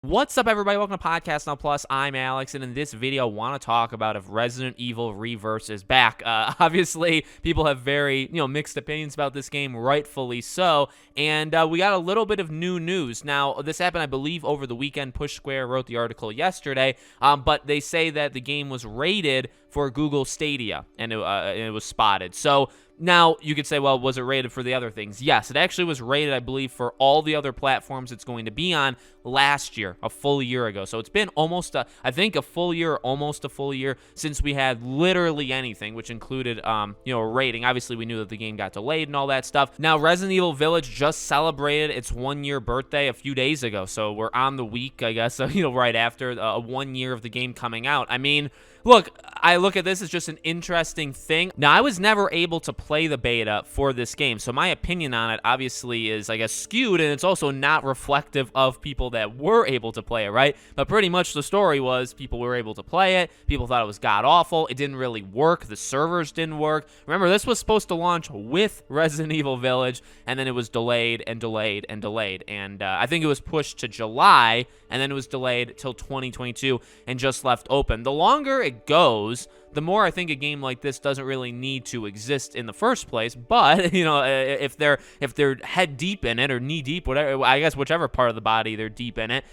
What's up, everybody? Welcome to Podcast Now Plus. I'm Alex, and in this video, I want to talk about if Resident Evil Reverse is back. Obviously, people have very, mixed opinions about this game, rightfully so, and we got a little bit of new news. Now, this happened, I believe, over the weekend. Push Square wrote the article yesterday, but they say that the game was rated for Google Stadia, and it was spotted. So now, you could say, well, was it rated for the other things? Yes, it actually was rated, I believe, for all the other platforms it's going to be on last year, a full year ago. So it's been almost, I think, a full year, almost a full year, since we had literally anything, which included, a rating. Obviously, we knew that the game got delayed and all that stuff. Now, Resident Evil Village just celebrated its 1-year birthday a few days ago. So we're on the week, I guess, right after 1 year of the game coming out. I mean, look, I look at this as just an interesting thing. Now, I was never able to play the beta for this game, so my opinion on it obviously is, I guess, skewed, and it's also not reflective of people that were able to play it, right? But pretty much the story was people were able to play it. People thought it was god-awful. It didn't really work. The servers didn't work. Remember, this was supposed to launch with Resident Evil Village, and then it was delayed and delayed and delayed. And I think it was pushed to July, and then it was delayed till 2022 and just left open. The longer it goes, the more I think a game like this doesn't really need to exist in the first place. But if they're head deep in it or knee deep, whatever, I guess whichever part of the body they're deep in it,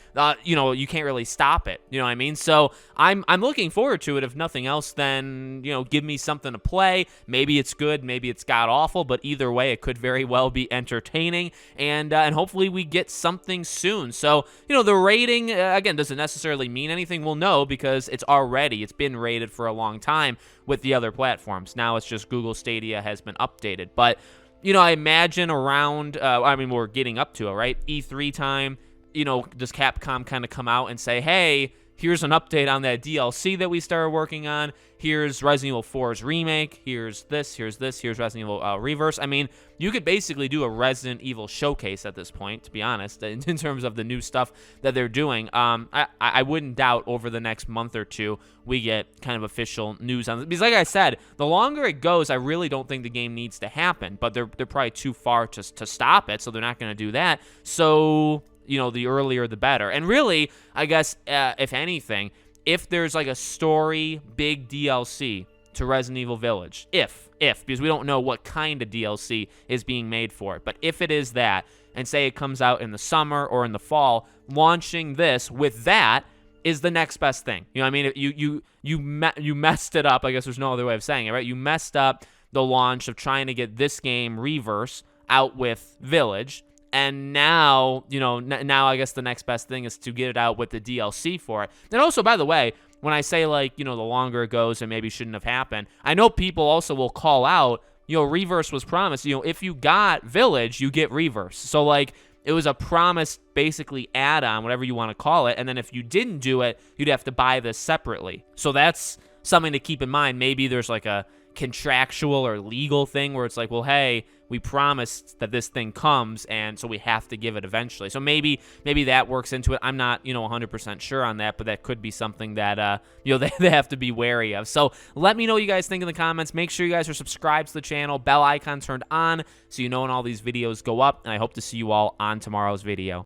you can't really stop it. You know what I mean? So I'm looking forward to it. If nothing else, then give me something to play. Maybe it's good, maybe it's god awful, but either way, it could very well be entertaining, and hopefully we get something soon. So the rating again doesn't necessarily mean anything. We'll know because it's been rated for a long time with the other platforms. Now it's just Google Stadia has been updated. But, I imagine around, we're getting up to it, right? E3 time, does Capcom kind of come out and say, hey, here's an update on that DLC that we started working on. Here's Resident Evil 4's remake. Here's Resident Evil Reverse. I mean, you could basically do a Resident Evil showcase at this point, to be honest, in terms of the new stuff that they're doing. I wouldn't doubt over the next month or two we get kind of official news on this. Because like I said, the longer it goes, I really don't think the game needs to happen. But they're probably too far to stop it, so they're not going to do that. So the earlier the better. And really, I guess, if anything, if there's like a story, big DLC to Resident Evil Village, because we don't know what kind of DLC is being made for it, but if it is that, and say it comes out in the summer or in the fall, launching this with that is the next best thing. You know what I mean? You messed it up. I guess there's no other way of saying it, right? You messed up the launch of trying to get this game, Reverse, out with Village. And now, now I guess the next best thing is to get it out with the DLC for it. And also, by the way, when I say, the longer it goes, it maybe shouldn't have happened, I know people also will call out, Reverse was promised. If you got Village, you get Reverse. So, it was a promised, basically, add-on, whatever you want to call it. And then if you didn't do it, you'd have to buy this separately. So that's something to keep in mind. Maybe there's, a contractual or legal thing where it's well, hey, we promised that this thing comes, and so we have to give it eventually. So maybe that works into it. I'm not 100% sure on that, but that could be something that they have to be wary of. So let me know what you guys think in the comments. Make sure you guys are subscribed to the channel, bell icon turned on, so you know when all these videos go up. And I hope to see you all on tomorrow's video.